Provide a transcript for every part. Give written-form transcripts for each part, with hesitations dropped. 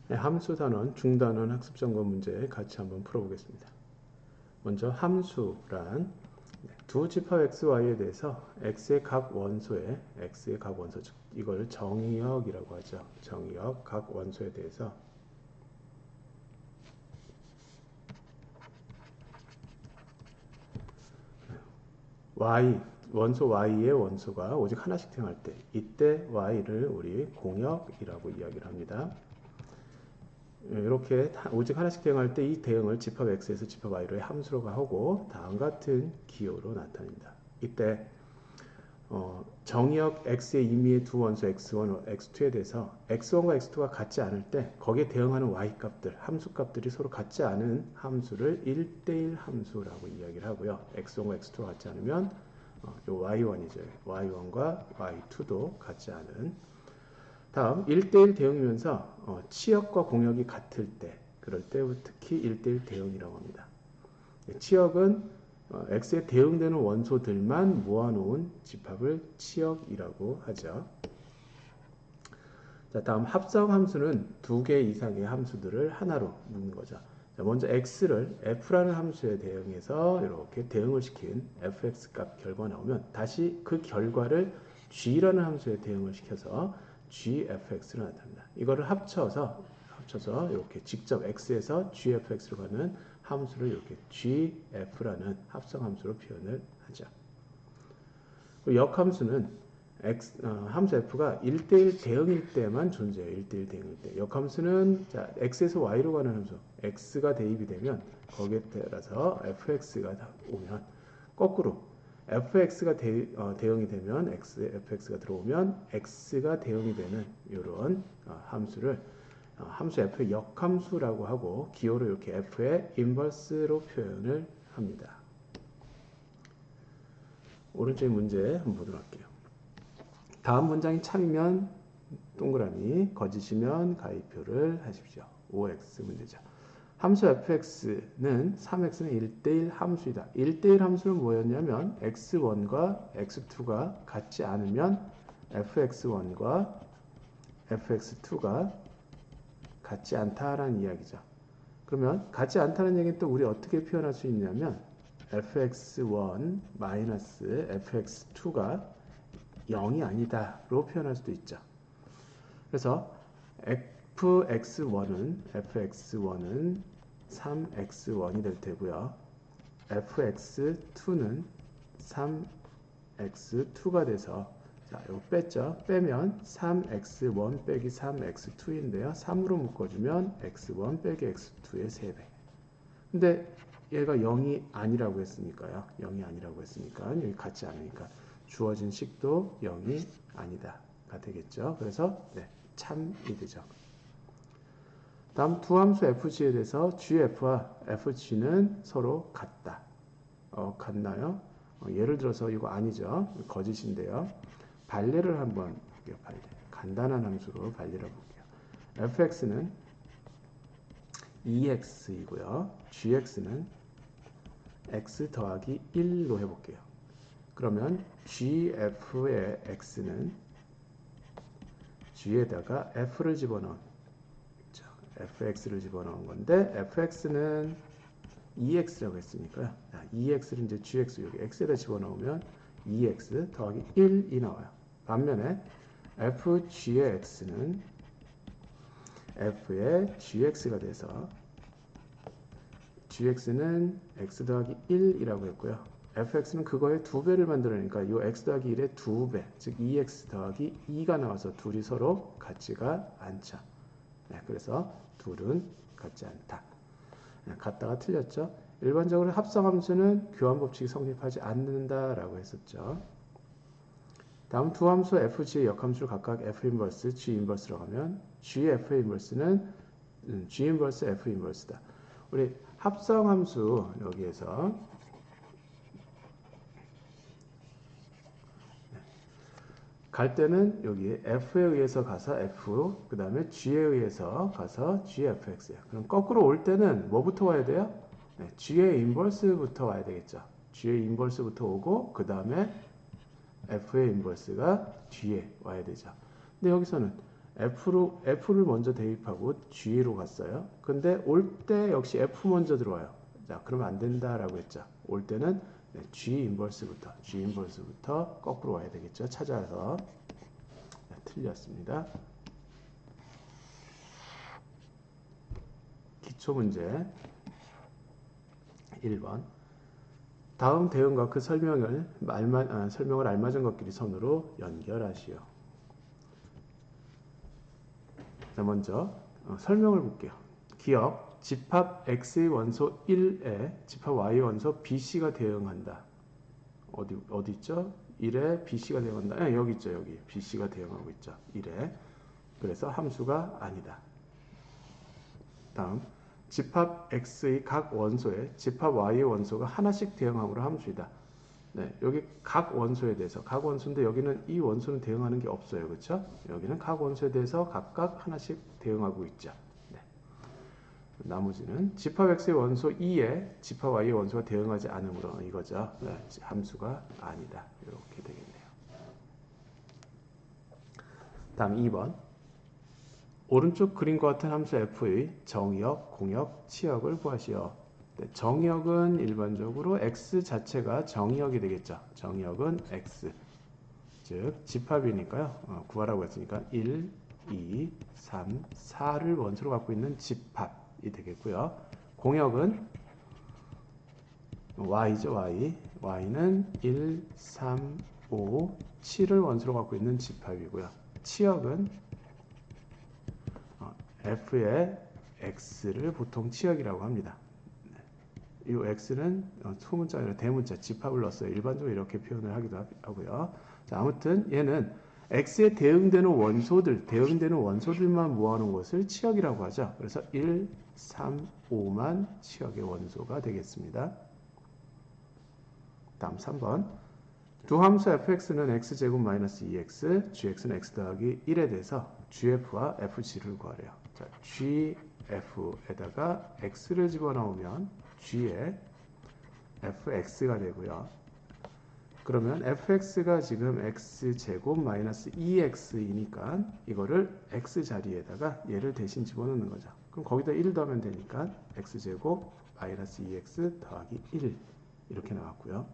네, 함수 단원, 중단원 학습점검 문제 같이 한번 풀어보겠습니다. 먼저 함수란 두 집합 x, y에 대해서 x의 각 원소에 즉 이걸 정의역이라고 하죠. 정의역 각 원소에 대해서 y 원소 y의 원소가 오직 하나씩 태어날 때 이때 y를 우리 공역이라고 이야기를 합니다. 이렇게 오직 하나씩 대응할 때 이 대응을 집합 x에서 집합 y로의 함수로 하고 다음 같은 기호로 나타냅니다. 이때 정의역 x의 임의의 두 원소 x1, x2에 대해서 x1과 x2가 같지 않을 때 거기에 대응하는 y값들, 함수값들이 서로 같지 않은 함수를 1대1 함수라고 이야기를 하고요. x1과 x2가 같지 않으면 요 y1이죠. y1과 y2도 같지 않은 다음 1대1 대응이면서 치역과 공역이 같을 때 그럴 때 특히 1대1 대응이라고 합니다. 치역은 x에 대응되는 원소들만 모아놓은 집합을 치역이라고 하죠. 자, 다음 합성 함수는 두 개 이상의 함수들을 하나로 묶는 거죠. 자, 먼저 x를 f라는 함수에 대응해서 이렇게 대응을 시킨 fx 값 결과 나오면 다시 그 결과를 g라는 함수에 대응을 시켜서 gfx로 나타납니다. 이거를 합쳐서 이렇게 직접 x에서 gfx로 가는 함수를 이렇게 gf라는 합성 함수로 표현을 하죠. 역함수는 함수 f가 1대1 대응일 때만 존재해요. 1대1 대응일 때. 역함수는 자, x에서 y로 가는 함수 x가 대입이 되면 거기에 따라서 fx가 오면 거꾸로 fx가 대응이 되면 fx가 들어오면 x가 대응이 되는 이런 함수를 함수 f의 역함수라고 하고 기호로 이렇게 f의 인버스로 표현을 합니다. 오른쪽 문제 한번 보도록 할게요. 다음 문장이 참이면 동그라미, 거짓이면 가위표를 하십시오. OX 문제죠. 함수 fx는 3x는 1대1 함수이다. 1대1 함수는 뭐였냐면 x1과 x2가 같지 않으면 fx1과 fx2가 같지 않다라는 이야기죠. 그러면 같지 않다는 얘기는 또 우리 어떻게 표현할 수 있냐면 fx1 마이너스 fx2가 0이 아니다로 표현할 수도 있죠. 그래서 fx1은 3x1이 될 테고요. fx2는 3x2가 돼서 자, 이거 뺐죠. 빼면 3x1 빼기 3x2인데요. 3으로 묶어주면 x1 빼기 x2의 3배. 근데 얘가 0이 아니라고 했으니까요. 0이 아니라고 했으니까 여기 같지 않으니까 주어진 식도 0이 아니다가 되겠죠. 그래서 네, 참이 되죠. 다음 두 함수 fg에 대해서 gf와 fg는 서로 같다. 같나요? 예를 들어서 이거 아니죠. 거짓인데요. 발레를 한번 볼게요. 발레. 간단한 함수로 발레를 볼게요. fx는 2x이고요. gx는 x 더하기 1로 해볼게요. 그러면 gf의 x는 g에다가 f를 집어넣은 fx를 집어넣은 건데 fx는 2x라고 했으니까요. 2x를 이제 gx 여기 x에다 집어넣으면 2x 더하기 1이 나와요. 반면에 fg의 x는 f의 gx가 돼서 gx는 x 더하기 1이라고 했고요. fx는 그거의 2배를 만들어내니까 이 x 더하기 1의 2배, 즉 2x 더하기 2가 나와서 둘이 서로 같지가 않죠. 네, 그래서 둘은 같지 않다. 네, 같다가 틀렸죠. 일반적으로 합성함수는 교환법칙이 성립하지 않는다라고 했었죠. 다음 두 함수 fg의 역함수를 각각 f 인버스, g 인버스라고 하면 g f 인버스는 g 인버스 f 인버스다. 우리 합성함수 여기에서 갈 때는 여기 f에 의해서 가서 f, 그 다음에 g에 의해서 가서 gfx예요. 그럼 거꾸로 올 때는 뭐부터 와야 돼요? 네, g의 인버스부터 와야 되겠죠. g의 인버스부터 오고 그 다음에 f의 인버스가 뒤에 와야 되죠. 근데 여기서는 F를 먼저 대입하고 G로 갔어요. 근데 올 때 역시 F 먼저 들어와요. 자, 그러면 안 된다라고 했죠. 올 때는 G 인버스부터 거꾸로 와야 되겠죠. 찾아서. 네, 틀렸습니다. 기초문제 1번. 다음 대응과 그 설명을 알맞은 것끼리 선으로 연결하시오. 자, 먼저 설명을 볼게요. 기억, 집합 x의 원소 1에 집합 y의 원소 bc가 대응한다. 어디 있죠? 1에 bc가 대응한다. 네, 여기 있죠. 여기 bc가 대응하고 있죠. 1에. 그래서 함수가 아니다. 다음, 집합 x의 각 원소에 집합 y의 원소가 하나씩 대응함으로 함수이다. 네, 여기 각 원소에 대해서 각 원소인데 여기는 이 원소는 대응하는 게 없어요. 그렇죠? 여기는 각 원소에 대해서 각각 하나씩 대응하고 있죠. 네. 나머지는 집합 x의 원소 2에 집합 y의 원소가 대응하지 않으므로 이거죠. 네, 함수가 아니다. 이렇게 되겠네요. 다음 2번. 오른쪽 그림과 같은 함수 f의 정의역, 공역, 치역을 구하시오. 네, 정의역은 일반적으로 x 자체가 정의역이 되겠죠. 정의역은 x, 즉 집합이니까요. 구하라고 했으니까 1, 2, 3, 4를 원소로 갖고 있는 집합이 되겠고요. 공역은 y죠. y는 1, 3, 5, 7을 원소로 갖고 있는 집합이고요. 치역은 f의 x를 보통 치역이라고 합니다. 이 x는 소문자 아니라 대문자 집합을 넣었어요. 일반적으로 이렇게 표현을 하기도 하고요. 자, 아무튼 얘는 x에 대응되는 원소들만 모아놓은 것을 치역이라고 하죠. 그래서 1, 3, 5만 치역의 원소가 되겠습니다. 다음 3번. 두 함수 fx는 x제곱 마이너스 2x, gx는 x 더하기 1에 대해서 gf와 fg를 구하래요. 자, gf에다가 x를 집어넣으면 g에 fx가 되고요. 그러면 fx가 지금 x제곱 마이너스 2x이니까 이거를 x 자리에다가 얘를 대신 집어넣는 거죠. 그럼 거기다 1 더하면 되니까 x제곱 마이너스 2x 더하기 1 이렇게 나왔고요.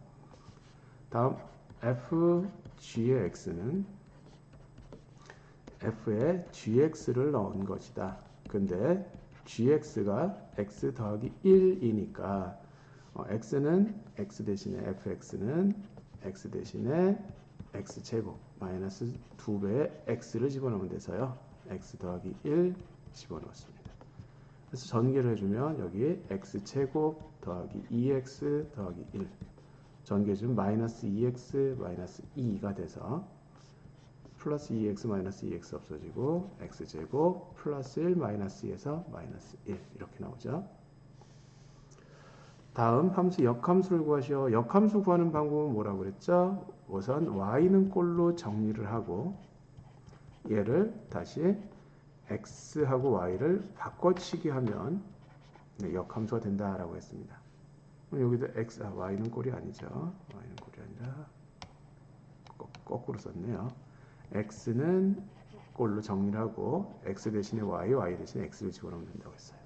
다음 fg의 x는 f에 gx를 넣은 것이다. 근데 gx가 x 더하기 1이니까 x는 x 대신에 fx는 x 대신에 x제곱 마이너스 2배의 x를 집어넣으면 돼서요. x 더하기 1 집어넣습니다. 그래서 전개를 해주면 여기 x제곱 더하기 2x 더하기 1 전개해주면 마이너스 2x 마이너스 2가 돼서 플러스 2x 마이너스 2x 없어지고 x제곱 플러스 1 마이너스 2에서 마이너스 1 이렇게 나오죠. 다음 함수 역함수를 구하시오. 역함수 구하는 방법은 뭐라고 그랬죠? 우선 y는 꼴로 정리를 하고 얘를 다시 x하고 y를 바꿔치기 하면 역함수가 된다라고 했습니다. 여기도 y는 꼴이 아니죠. y는 꼴이 아니라 거꾸로 썼네요. x는 꼴로 정리를 하고 x 대신에 y 대신에 x를 집어넣으면 된다고 했어요.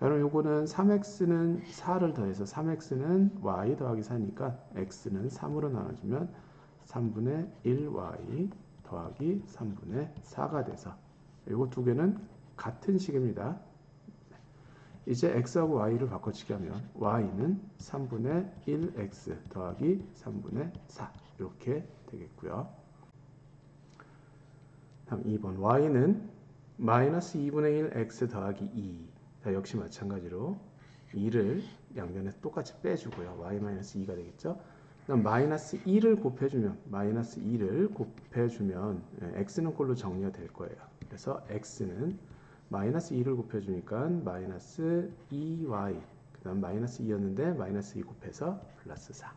여러분 요거는 3x는 4를 더해서 3x는 y 더하기 4니까 x는 3으로 나눠주면 3분의 1y 더하기 3분의 4가 돼서 요거 두 개는 같은 식입니다. 이제 x하고 y를 바꿔치기 하면 y는 3분의 1x 더하기 3분의 4 이렇게 되겠고요. 다음 2번 y는 마이너스 2분의 1 x 더하기 2 자, 역시 마찬가지로 2를 양면에 똑같이 빼주고요. y-2가 되겠죠. 그다음 마이너스 2를 곱해주면 x는 꼴로 정리가 될 거예요. 그래서 x는 마이너스 2를 곱해주니까 마이너스 2y 그 다음 마이너스 2였는데 마이너스 2 곱해서 플러스 4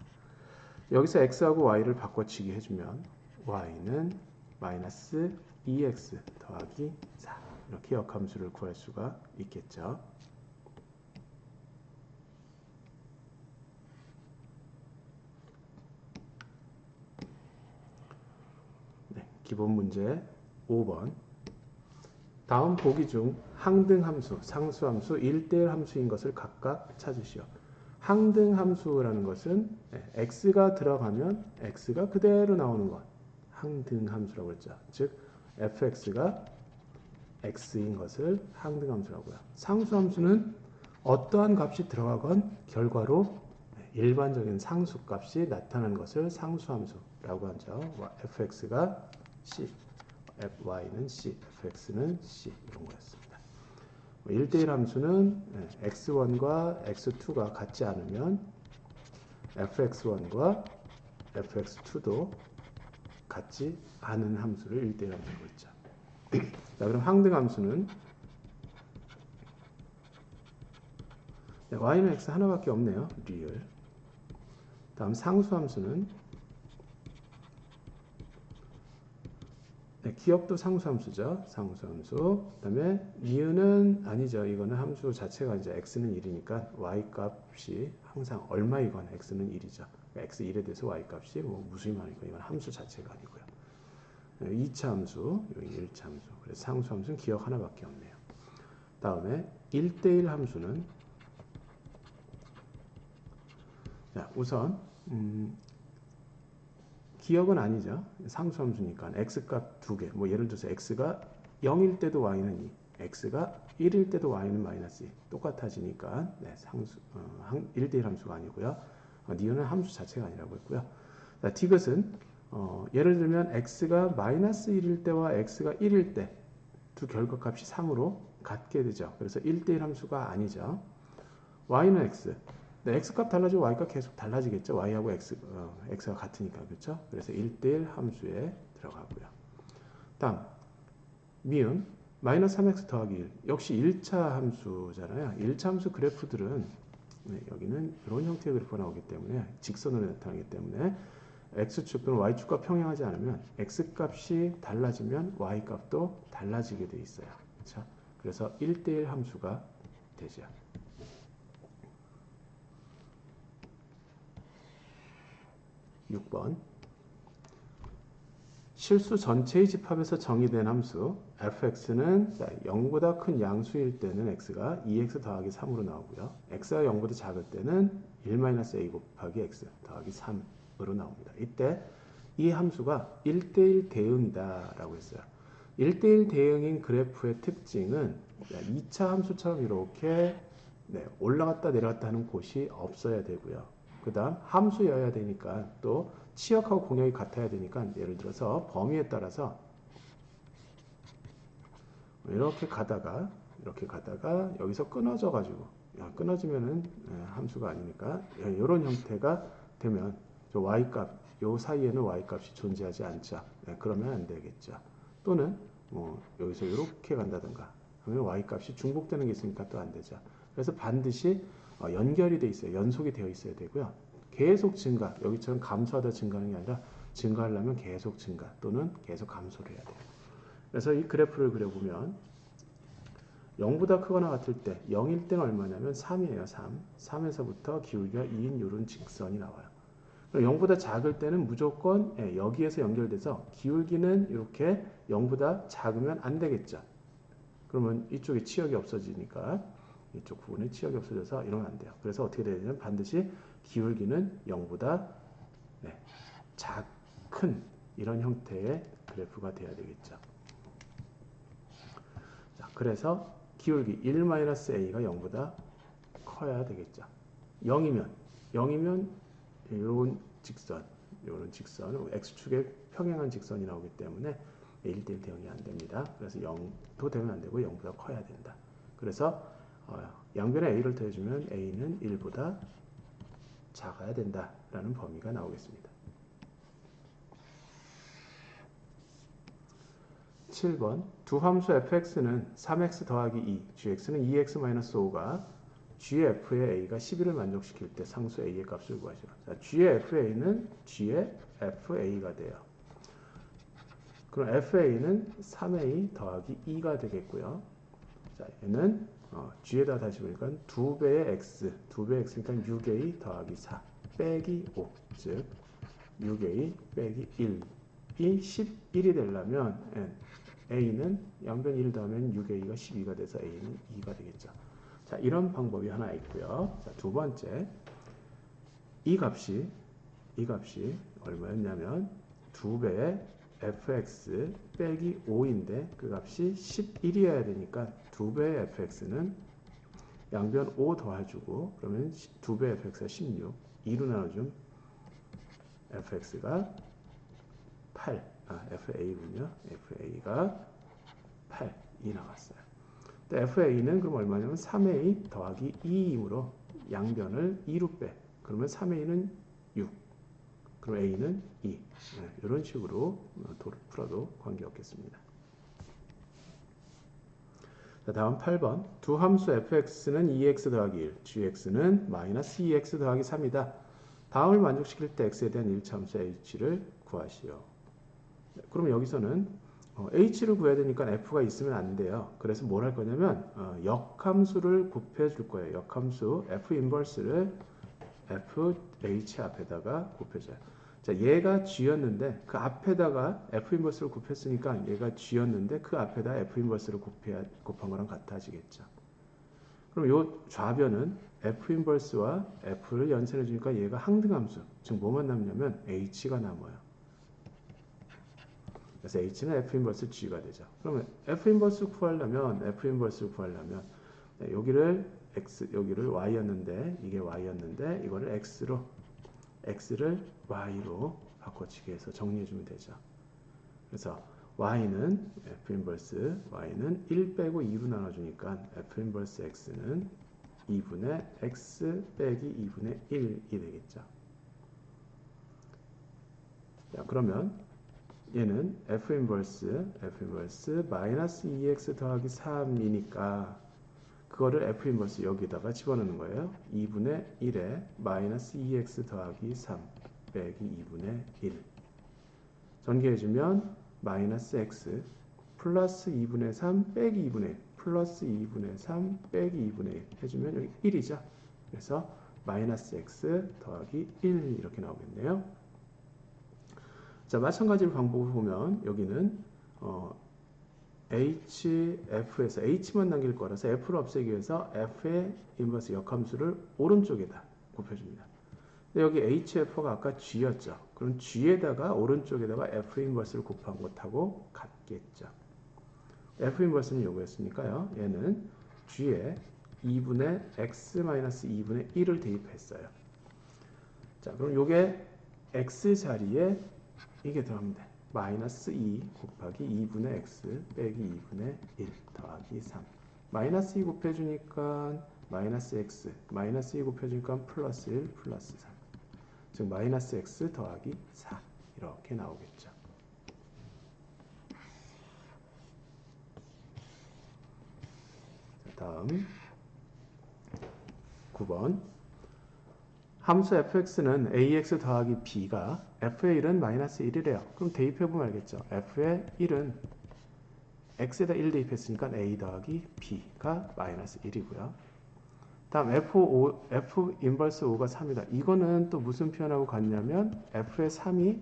여기서 x하고 y를 바꿔치기 해주면 y는 마이너스 2x 더하기 4 이렇게 역함수를 구할 수가 있겠죠. 네, 기본 문제 5번 다음 보기 중 항등함수, 상수함수, 1대1 함수인 것을 각각 찾으시오. 항등함수라는 것은 x가 들어가면 x가 그대로 나오는 것. 항등함수라고 했죠. 즉 fx가 x인 것을 항등함수라고요. 상수함수는 어떠한 값이 들어가건 결과로 일반적인 상수값이 나타나는 것을 상수함수라고 하죠. fx가 c, fy는 c, fx는 c 이런 거였습니다. 1대1 함수는 x1과 x2가 같지 않으면 fx1과 fx2도 같지 않은 함수를 1대1 함수라고 했죠. 자, 그럼 항등함수는 y는 x 하나밖에 없네요. 리얼. 다음 상수함수는 기억도 상수함수죠. 상수함수. 그 다음에 미은은 아니죠. 이거는 함수 자체가 이제 x는 1이니까 y 값이 항상 얼마이건 x는 1이죠. 그러니까 x 1에 대해서 y 값이 뭐 무수히 많으니까 이건 함수 자체가 아니고요. 2차 함수, 여기 1차 함수. 그래서 상수함수는 기억 하나밖에 없네요. 다음에 1대1 함수는 자, 우선 기억은 아니죠. 상수함수니까 x값 두 개. 뭐 예를 들어서 x가 0일 때도 y는 2, x가 1일 때도 y는 마이너스 2. 똑같아지니까 상수 1대1 함수가 아니고요. 니은은 함수 자체가 아니라고 했고요. 자, 디귿은 예를 들면 x가 마이너스 1일 때와 x가 1일 때 두 결과값이 3으로 같게 되죠. 그래서 1대1 함수가 아니죠. y는 x. 네, x값 달라지고 y값 계속 달라지겠죠. y하고 x가 같으니까. 그렇죠? 그래서 1대1 함수에 들어가고요. 다음 미음 마이너스 3x 더하기 1 역시 1차 함수잖아요. 1차 함수 그래프들은 여기는 이런 형태의 그래프가 나오기 때문에 직선으로 나타나기 때문에 x축 또는 y축과 평행하지 않으면 x값이 달라지면 y값도 달라지게 돼 있어요. 그렇죠? 그래서 1대1 함수가 되죠. (6번) 실수 전체의 집합에서 정의된 함수 fx는 0보다 큰 양수일 때는 x가 2x 더하기 3으로 나오고요. x가 0보다 작을 때는 1-a 곱하기 x 더하기 3으로 나옵니다. 이때 이 함수가 1대1 대응이다 라고 했어요. 1대1 대응인 그래프의 특징은 2차 함수처럼 이렇게 올라갔다 내려갔다 하는 곳이 없어야 되고요. 그 다음 함수여야 되니까 또 치역하고 공역이 같아야 되니까 예를 들어서 범위에 따라서 이렇게 가다가 여기서 끊어져 가지고 끊어지면은 함수가 아니니까 이런 형태가 되면 저 y값 요 사이에는 y값이 존재하지 않죠. 그러면 안 되겠죠. 또는 뭐 여기서 이렇게 간다든가 그러면 y값이 중복되는 게 있으니까 또 안 되죠. 그래서 반드시 연결이 돼 있어요. 연속이 되어 있어야 되고요. 계속 증가, 여기처럼 감소하다 증가하는 게 아니라 증가하려면 계속 증가 또는 계속 감소를 해야 돼요. 그래서 이 그래프를 그려보면 0보다 크거나 같을 때 0일 때는 얼마냐면 3이에요. 3. 3에서부터 기울기가 2인 이런 직선이 나와요. 0보다 작을 때는 무조건 여기에서 연결돼서 기울기는 이렇게 0보다 작으면 안 되겠죠. 그러면 이쪽에 치역이 없어지니까 이쪽 부분에 치역이 없어져서 이러면 안 돼요. 그래서 어떻게 돼야 되냐면 반드시 기울기는 0보다 큰 이런 형태의 그래프가 돼야 되겠죠. 자, 그래서 기울기 1-a가 0보다 커야 되겠죠. 0이면 이런 직선, x축에 평행한 직선이 나오기 때문에 1대1 대응이 안 됩니다. 그래서 0도 되면 안 되고 0보다 커야 된다. 그래서 양변에 a를 더해주면 a는 1보다 작아야 된다라는 범위가 나오겠습니다. 7번 두 함수 fx는 3x 더하기 2, gx는 2x-5가 g의 f의 a가 11을 만족시킬 때 상수 a의 값을 구하시오. 자, g의 fa는 g의 fa가 돼요. 그럼 fa는 3a 더하기 2가 되겠고요. 자, 얘는 g에다 다시 보니까 2배의 x니까 6a 더하기 4 빼기 5, 즉 6a 빼기 1이 11이 되려면 a는 양변 1 더하면 6a가 12가 돼서 a는 2가 되겠죠. 자, 이런 방법이 하나 있고요. 자, 두 번째, 이 값이 얼마였냐면 2배의 fx 빼기 5인데 그 값이 11이어야 되니까 2배의 fx는 양변 5 더해주고 그러면 2배의 fx가 16, 2로 나눠주면 fx가 8, fa군요. fa가 8이 나왔어요. fa는 그럼 얼마냐면 3a 더하기 2이므로 양변을 2로 빼. 그러면 3a는 6. 그럼 a는 2. 이런 식으로 풀어도 관계없겠습니다. 자, 다음 8번. 두 함수 fx는 2x 더하기 1, gx는 마이너스 2x 더하기 3이다. 다음을 만족시킬 때 x에 대한 1차함수 h를 구하시오. 그럼 여기서는 h를 구해야 되니까 f가 있으면 안 돼요. 그래서 뭘 할 거냐면 역함수를 곱해 줄 거예요. 역함수 f 인버스를 fh 앞에다가 곱해줘요. 자, 얘가 g였는데 그 앞에다가 f 인버스를 곱했으니까 얘가 g였는데 그 앞에다 f 인버스를 곱한 거랑 같아지겠죠. 그럼 요 좌변은 f 인버스와 f를 연산해 주니까 얘가 항등함수, 즉 뭐만 남냐면 h가 남아요. 그래서 h는 f 인버스 g가 되죠. 그러면 f 인버스 구하려면 여기를 x, 여기를 y였는데 이게 y였는데 이거를 x를 y로 바꿔치기 해서 정리해 주면 되죠. 그래서 y는 f 인버스 y는 1 빼고 2로 나눠주니까 f 인버스 x는 2분의 x 빼기 2분의 1이 되겠죠. 자, 그러면 얘는 f 인버스 마이너스 2x 더하기 3이니까 그거를 f 인버스 여기다가 집어넣는 거예요. 2분의 1에 마이너스 2x 더하기 3 빼기 2분의 1 전개해주면 마이너스 x 플러스 2분의 3 빼기 2분의 1 플러스 2분의 3 빼기 2분의 1 해주면 여기 1이죠. 그래서 마이너스 x 더하기 1 이렇게 나오겠네요. 자, 마찬가지로 방법을 보면 여기는 f에서 h만 남길 거라서 f를 없애기 위해서 f의 인버스 역함수를 오른쪽에다 곱해줍니다. 근데 여기 hf가 아까 g였죠. 그럼 g에다가 오른쪽에다가 f 인버스를 곱한 것하고 같겠죠. f 인버스는 요거였으니까요. 얘는 g에 2분의 x-2분의 1을 대입했어요. 자, 그럼 요게 x 자리에 이게 들어갑니다. 마이너스 2 곱하기 2분의 x 빼기 2분의 1 더하기 3 마이너스 2 곱해주니까 마이너스 x 마이너스 2 곱해주니까 플러스 1 플러스 3 즉 마이너스 x 더하기 4 이렇게 나오겠죠. 자, 다음 9번 함수 fx는 ax 더하기 b가 f의 1은 마이너스 1이래요. 그럼 대입해보면 알겠죠. f의 1은 x에다 1 대입했으니까 a 더하기 b가 마이너스 1이고요. 다음 f 인버스 5가 3이다. 이거는 또 무슨 표현하고 같냐면 f의 3이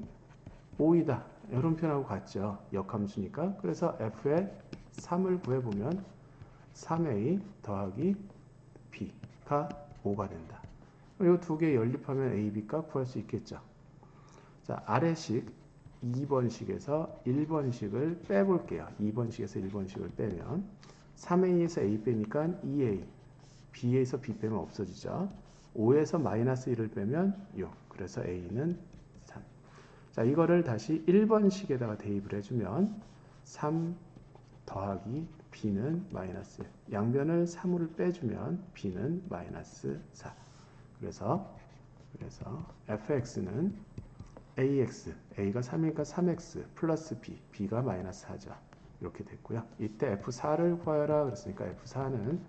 5이다. 이런 표현하고 같죠. 역함수니까. 그래서 f의 3을 구해보면 3a 더하기 b가 5가 된다. 이 두 개 연립하면 a, b가 구할 수 있겠죠. 자, 아래식 2번식에서 1번식을 빼볼게요. 2번식에서 1번식을 빼면 3a에서 a 빼니까 2a, b에서 b 빼면 없어지죠. 5에서 마이너스 1을 빼면 6, 그래서 a는 3. 자, 이거를 다시 1번식에다가 대입을 해주면 3 더하기 b는 마이너스 1. 양변을 3으로 빼주면 b는 마이너스 4. 그래서 fx는 ax, a가 3이니까 3x 플러스 b, b가 마이너스 4죠. 이렇게 됐고요. 이때 f4를 구하여라 그랬으니까 f4는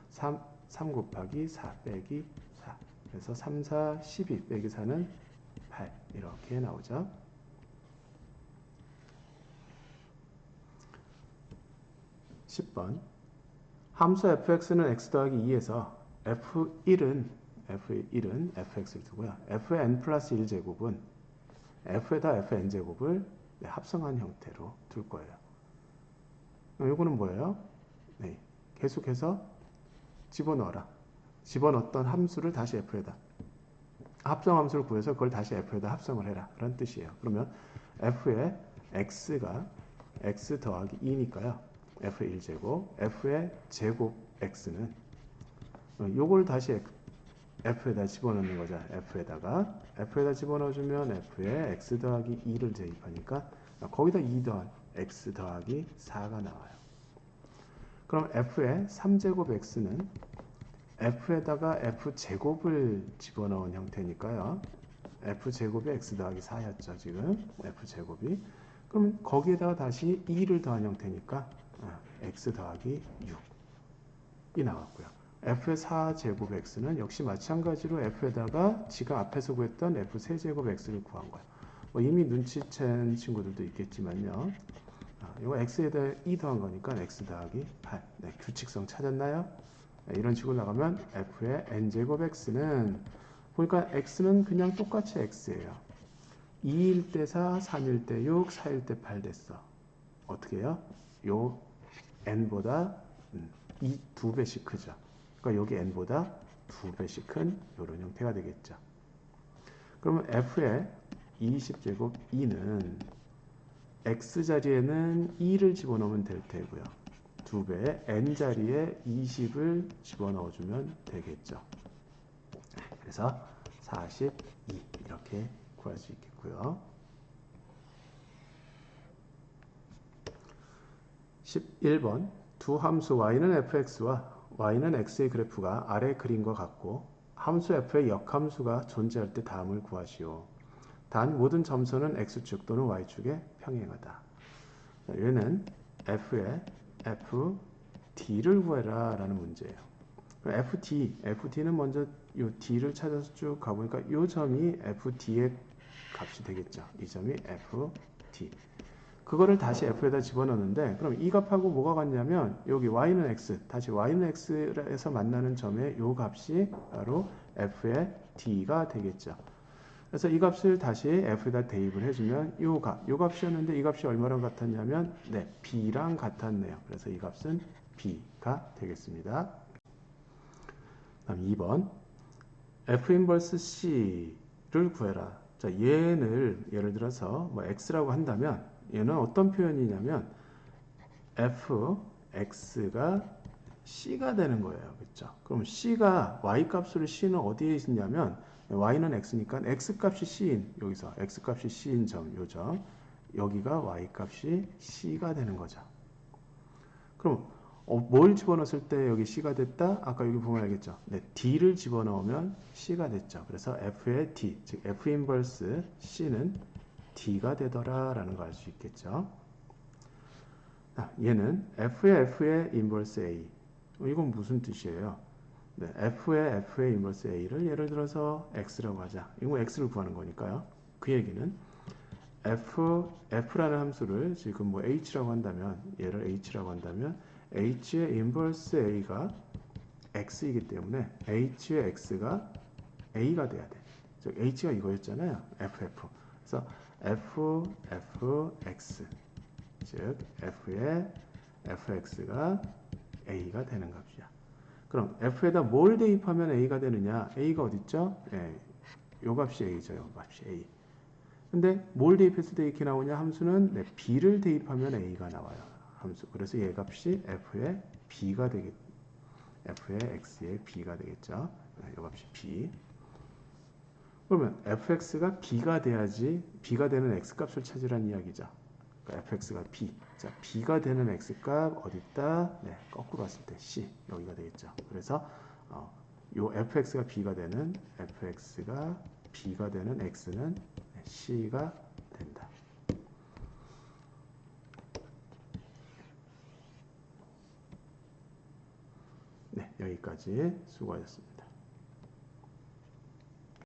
3 곱하기 4 빼기 4. 그래서 3, 4, 12 빼기 4는 8 이렇게 나오죠. (10번) 함수 fx는 x 더하기 2에서 f1은 fx를 두고요. fn 플러스 1제곱은 f에다 fn제곱을 합성한 형태로 둘 거예요. 요거는 뭐예요? 네, 계속해서 집어넣어라. 집어넣었던 함수를 다시 f에다 합성 함수를 구해서 그걸 다시 f에다 합성을 해라. 그런 뜻이에요. 그러면 f의 x가 x 더하기 2니까요. f의 1제곱, f의 제곱 x는 요걸 다시 f에다 집어넣는 거죠. f에다 집어넣어주면 f에 x 더하기 2를 대입하니까 거기다 2 더한 x 더하기 4가 나와요. 그럼 f의 3제곱 x는 f에다가 f제곱을 집어넣은 형태니까요. f제곱이 x 더하기 4였죠. 지금 f제곱이. 그럼 거기에다가 다시 2를 더한 형태니까 x 더하기 6이 나왔고요. f의 4제곱 x는 역시 마찬가지로 f에다가 지금 앞에서 구했던 f 세제곱 x를 구한 거예요. 뭐 이미 눈치챈 친구들도 있겠지만요. 이거 x에다 2 더한 거니까 x 더하기 8. 네, 규칙성 찾았나요? 네, 이런 식으로 나가면 f의 n제곱 x는 보니까 x는 그냥 똑같이 x예요. 2일 때 4, 3일 때 6, 4일 때 8 됐어. 어떻게 해요? 요 n보다 2배씩 크죠. 그러니까 여기 n보다 2배씩 큰 이런 형태가 되겠죠. 그러면 f의 20제곱 2는 x자리에는 2를 집어넣으면 될 테고요. 2배의 n자리에 20을 집어넣어주면 되겠죠. 그래서 42 이렇게 구할 수 있겠고요. 11번 두 함수 y는 fx와 y는 x의 그래프가 아래 그림과 같고 함수 f의 역함수가 존재할 때 다음을 구하시오. 단 모든 점선은 x축 또는 y축에 평행하다. 얘는 f의 ft를 구해라 라는 문제예요. ft는 먼저 이 d를 찾아서 쭉 가보니까 이 점이 ft의 값이 되겠죠. 이 점이 ft. 그거를 다시 f에다 집어넣는데 그럼 이 값하고 뭐가 같냐면 여기 y는 x, 다시 y는 x에서 만나는 점의 이 값이 바로 f의 d가 되겠죠. 그래서 이 값을 다시 f에다 대입을 해주면 이 값이었는데 이 값이 얼마랑 같았냐면 네, b랑 같았네요. 그래서 이 값은 b가 되겠습니다. 다음 2번 f 인버스 c를 구해라. 자, 얘를 예를 들어서 뭐 x라고 한다면 얘는 어떤 표현이냐면 fx가 c가 되는 거예요. 그렇죠? 그럼 c가 y 값으로 c는 어디에 있냐면 y는 x니까 x 값이 c인 여기서 x 값이 c인 점, 요 점. 여기가 y 값이 c가 되는 거죠. 그럼 뭘 집어넣었을 때 여기 c가 됐다? 아까 여기 보면 알겠죠? 네, d를 집어넣으면 c가 됐죠. 그래서 f의 d, 즉 f 인버스 c는 d가 되더라 라는 걸 알 수 있겠죠. 얘는 f의 인버스 a. 이건 무슨 뜻이에요? 네, f의 인버스 a를 예를 들어서 x라고 하자. 이거 x를 구하는 거니까요. 그 얘기는 f라는 함수를 지금 뭐 h라고 한다면 얘를 h라고 한다면 h의 인버스 a가 x이기 때문에 h의 x가 a가 돼야 돼. 즉 h가 이거였잖아요. 그래서 fx 즉 f의 fx가 a가 되는 값이야. 그럼 f에다 뭘 대입하면 a가 되느냐? a가 어딨죠? 예, 요 값이 a죠. 요 값이 a. 근데 뭘 대입했을 때 이렇게 나오냐? 함수는 네, b를 대입하면 a가 나와요. 함수. 그래서 얘 값이 f의 b가 되겠. f의 x의 b가 되겠죠. 네, 요 값이 b. 그러면 fx가 b가 돼야지 b가 되는 x 값을 찾으라는 이야기죠. 그러니까 fx가 b. 자, b가 되는 x값 어디 있다? 네, 거꾸로 왔을 때 c 여기가 되겠죠. 그래서 요 fx가 b가 되는 x는 c가 된다. 네, 여기까지 수고하셨습니다.